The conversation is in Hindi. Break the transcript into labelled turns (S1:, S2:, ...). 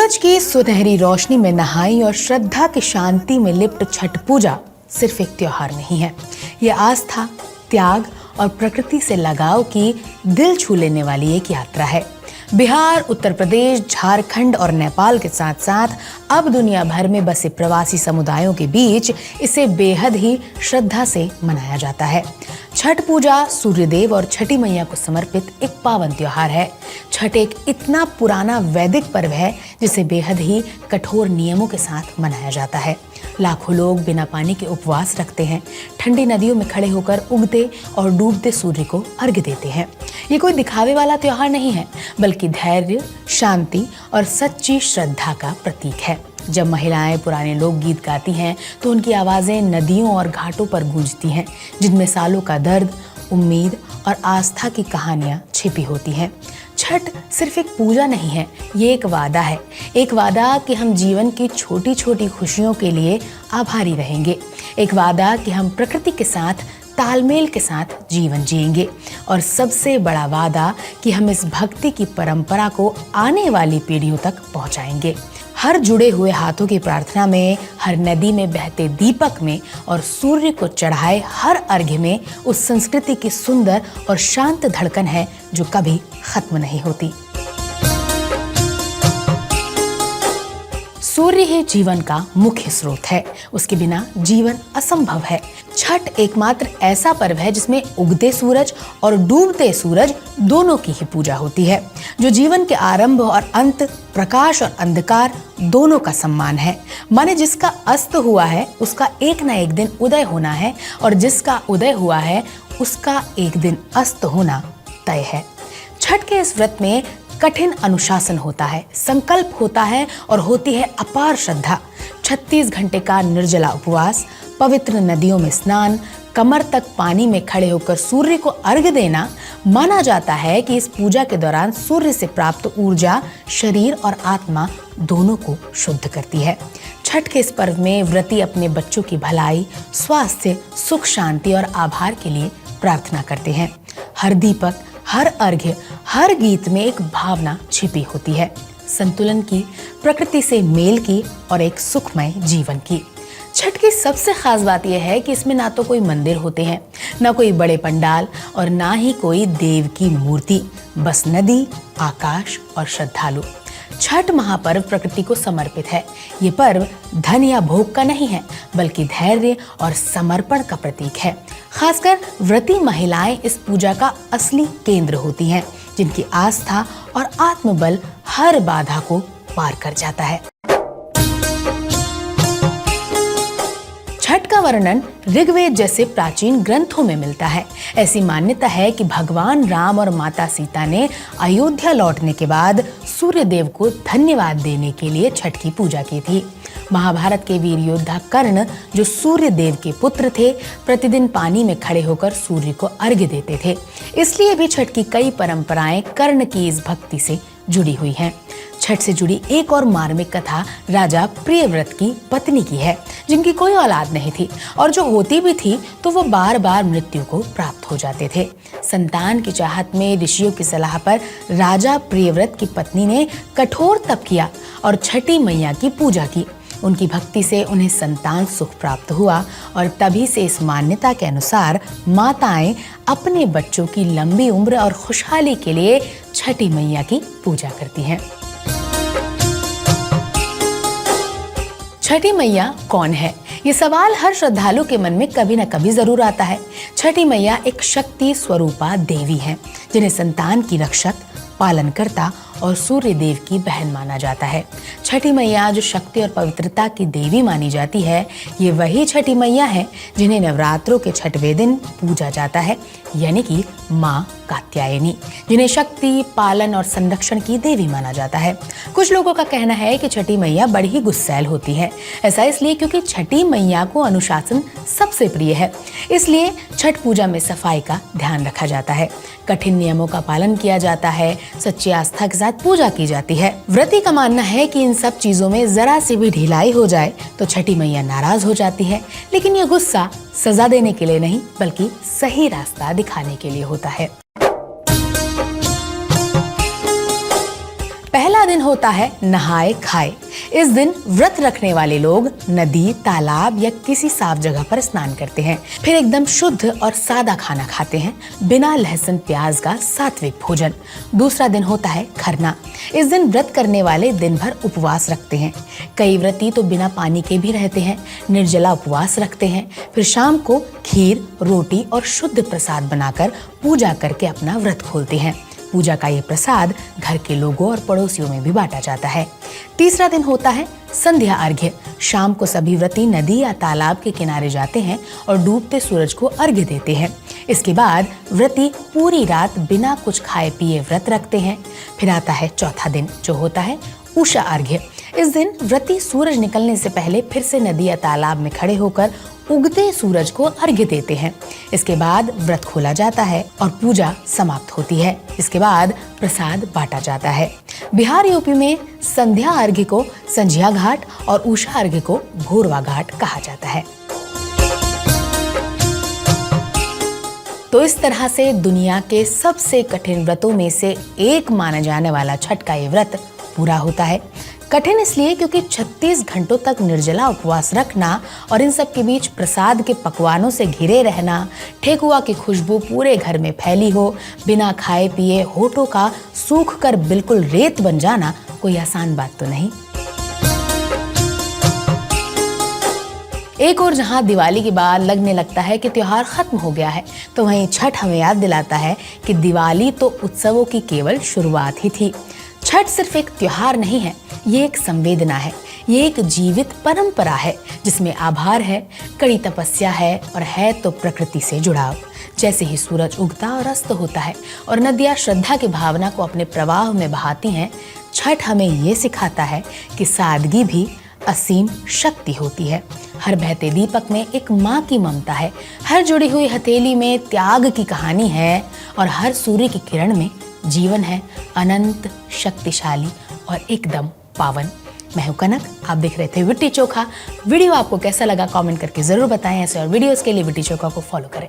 S1: सूरज की सुनहरी रोशनी में नहाई और श्रद्धा की शांति में लिप्त छठ पूजा सिर्फ एक त्योहार नहीं है। यह आस्था, त्याग और प्रकृति से लगाव की दिल छू लेने वाली एक यात्रा है। बिहार, उत्तर प्रदेश, झारखंड और नेपाल के साथ साथ अब दुनिया भर में बसे प्रवासी समुदायों के बीच इसे बेहद ही श्रद्धा से मनाया जाता है। छठ पूजा सूर्यदेव और छठी मैया को समर्पित एक पावन त्योहार है। छठ एक इतना पुराना वैदिक पर्व है जिसे बेहद ही कठोर नियमों के साथ मनाया जाता है। लाखों लोग बिना पानी के उपवास रखते हैं, ठंडी नदियों में खड़े होकर उगते और डूबते सूर्य को अर्घ्य देते हैं। ये कोई दिखावे वाला त्योहार नहीं है, बल्कि धैर्य, शांति और सच्ची श्रद्धा का प्रतीक है। जब महिलाएं पुराने लोकगीत गाती हैं तो उनकी आवाजें नदियों और घाटों पर गूंजती हैं, जिनमें सालों का दर्द, उम्मीद और आस्था की कहानियां छिपी होती हैं। छठ सिर्फ एक पूजा नहीं है, ये एक वादा है। एक वादा कि हम जीवन की छोटी छोटी खुशियों के लिए आभारी रहेंगे। एक वादा कि हम प्रकृति के साथ तालमेल के साथ जीवन जिएंगे। और सबसे बड़ा वादा कि हम इस भक्ति की परंपरा को आने वाली पीढ़ियों तक पहुंचाएंगे। हर जुड़े हुए हाथों की प्रार्थना में, हर नदी में बहते दीपक में और सूर्य को चढ़ाए हर अर्घ्य में उस संस्कृति की सुंदर और शांत धड़कन है जो कभी खत्म नहीं होती। सूर्य ही जीवन का मुख्य स्रोत है, उसके बिना जीवन असंभव है। छठ एकमात्र ऐसा पर्व है जिसमें उगते सूरज और डूबते सूरज दोनों की ही पूजा होती है, जो जीवन के आरंभ और अंत, प्रकाश और अंधकार दोनों का सम्मान है। माने जिसका अस्त हुआ है उसका एक ना एक दिन उदय होना है, और जिसका उदय हुआ है उसका एक दिन अस्त होना तय है। छठ के इस व्रत में कठिन अनुशासन होता है, संकल्प होता है और होती है अपार श्रद्धा। 36 घंटे का निर्जला उपवास, पवित्र नदियों में स्नान, कमर तक पानी में खड़े होकर सूर्य को अर्घ्य देना। माना जाता है कि इस पूजा के दौरान सूर्य से प्राप्त ऊर्जा शरीर और आत्मा दोनों को शुद्ध करती है। छठ के इस पर्व में व्रती अपने बच्चों की भलाई, स्वास्थ्य, सुख शांति और आभार के लिए प्रार्थना करते हैं। हर दीपक, हर अर्घ्य, हर गीत में एक भावना छिपी होती है, संतुलन की, प्रकृति से मेल की और एक सुखमय जीवन की। छठ की सबसे खास बात यह है कि इसमें ना तो कोई मंदिर होते हैं, ना कोई बड़े पंडाल और ना ही कोई देव की मूर्ति, बस नदी, आकाश और श्रद्धालु। छठ महापर्व प्रकृति को समर्पित है। ये पर्व धन या भोग का नहीं है, बल्कि धैर्य और समर्पण का प्रतीक है। खासकर व्रती महिलाएं इस पूजा का असली केंद्र होती हैं, जिनकी आस्था और आत्मबल हर बाधा को पार कर जाता है। छठ का वर्णन ऋग्वेद जैसे प्राचीन ग्रंथों में मिलता है। ऐसी मान्यता है कि भगवान राम और माता सीता ने अयोध्या लौटने के बाद सूर्य देव को धन्यवाद देने के लिए छठ की पूजा की थी। महाभारत के वीर योद्धा कर्ण, जो सूर्य देव के पुत्र थे, प्रतिदिन पानी में खड़े होकर सूर्य को अर्घ्य देते थे। इसलिए भी छठ की कई परंपराएं कर्ण की इस भक्ति से जुड़ी हुई हैं। छठ से जुड़ी एक और मार्मिक कथा राजा प्रियव्रत की पत्नी की है, जिनकी कोई औलाद नहीं थी, और जो होती भी थी तो वो बार बार मृत्यु को प्राप्त हो जाते थे। संतान की चाहत में ऋषियों की सलाह पर राजा प्रियव्रत की पत्नी ने कठोर तप किया और छठी मैया की पूजा की। उनकी भक्ति से उन्हें संतान सुख प्राप्त हुआ, और तभी से इस मान्यता के अनुसार माताएं अपने बच्चों की लंबी उम्र और खुशहाली के लिए छठी मैया की पूजा करती हैं। छठी मैया कौन है? ये सवाल हर श्रद्धालु के मन में कभी न कभी जरूर आता है। छठी मैया एक शक्ति स्वरूपा देवी हैं, जिन्हें संतान की रक्षक, पालनकर्ता और सूर्य देव की बहन माना जाता है। छठी मैया जो शक्ति और पवित्रता की देवी मानी जाती है, ये वही छठी मैया है जिन्हें नवरात्रों के छठवें दिन पूजा जाता है, यानी कि माँ कात्यायनी, जिन्हें शक्ति, पालन और संरक्षण की देवी माना जाता है। कुछ लोगों का कहना है कि छठी मैया बड़ी ही गुस्सैल होती है। ऐसा इसलिए क्योंकि छठी मैया को अनुशासन सबसे प्रिय है, इसलिए छठ पूजा में सफाई का ध्यान रखा जाता है, कठिन नियमों का पालन किया जाता है, सच्ची आस्था के साथ पूजा की जाती है। व्रती का मानना है कि इन सब चीजों में जरा सी भी ढिलाई हो जाए तो छठी मैया नाराज हो जाती है, लेकिन ये गुस्सा सजा देने के लिए नहीं, बल्कि सही रास्ता दिखाने के लिए होता है। पहला दिन होता है नहाए खाए। इस दिन व्रत रखने वाले लोग नदी, तालाब या किसी साफ जगह पर स्नान करते हैं। फिर एकदम शुद्ध और सादा खाना खाते हैं, बिना लहसुन प्याज का सात्विक भोजन। दूसरा दिन होता है खरना। इस दिन व्रत करने वाले दिन भर उपवास रखते हैं। कई व्रती तो बिना पानी के भी रहते हैं, निर्जला उपवास रखते हैं। फिर शाम को खीर, रोटी और शुद्ध प्रसाद बनाकर पूजा करके अपना व्रत खोलते हैं। पूजा का ये प्रसाद घर के लोगों और पड़ोसियों में भी बांटा जाता है। तीसरा दिन होता है संध्या अर्घ्य। शाम को सभी व्रती नदी या तालाब के किनारे जाते हैं और डूबते सूरज को अर्घ्य देते हैं। इसके बाद व्रती पूरी रात बिना कुछ खाए पिए व्रत रखते हैं। फिर आता है चौथा दिन, जो होता है उषा अर्घ्य। इस दिन व्रती सूरज निकलने से पहले फिर से नदी या तालाब में खड़े होकर उगते सूरज को अर्घ्य देते हैं। इसके बाद व्रत खोला जाता है और पूजा समाप्त होती है। इसके बाद प्रसाद बांटा जाता है। बिहार, यूपी में संध्या अर्घ्य को संझिया घाट और उषा अर्घ्य को भोरवा घाट कहा जाता है। तो इस तरह से दुनिया के सबसे कठिन व्रतों में से एक माना जाने वाला छठ का ये व्रत पूरा होता है। कठिन इसलिए क्योंकि 36 घंटों तक निर्जला उपवास रखना और इन सब के बीच प्रसाद के पकवानों से घिरे रहना, ठेकुआ की खुशबू पूरे घर में फैली हो, बिना खाए पिए होठों का सूख कर बिल्कुल रेत बन जाना कोई आसान बात तो नहीं। एक और जहां दिवाली के बाद लगने लगता है कि त्योहार खत्म हो गया है, तो वहीं छठ हमें याद दिलाता है कि दिवाली तो उत्सवों की केवल शुरुआत ही थी। छठ सिर्फ एक त्योहार नहीं है, ये एक संवेदना है, ये एक जीवित परंपरा है जिसमें आभार है, कड़ी तपस्या है और है तो प्रकृति से जुड़ाव। जैसे ही सूरज उगता और अस्त होता है और नदियाँ श्रद्धा की भावना को अपने प्रवाह में बहाती हैं, छठ हमें ये सिखाता है कि सादगी भी असीम शक्ति होती है। हर बहते दीपक में एक माँ की ममता है, हर जुड़ी हुई हथेली में त्याग की कहानी है और हर सूर्य की किरण में जीवन है, अनंत, शक्तिशाली और एकदम पावन। मैं हूं कनक, आप देख रहे थे विट्टी चोखा। वीडियो आपको कैसा लगा कमेंट करके जरूर बताएं। ऐसे और वीडियोस के लिए विट्टी चोखा को फॉलो करें।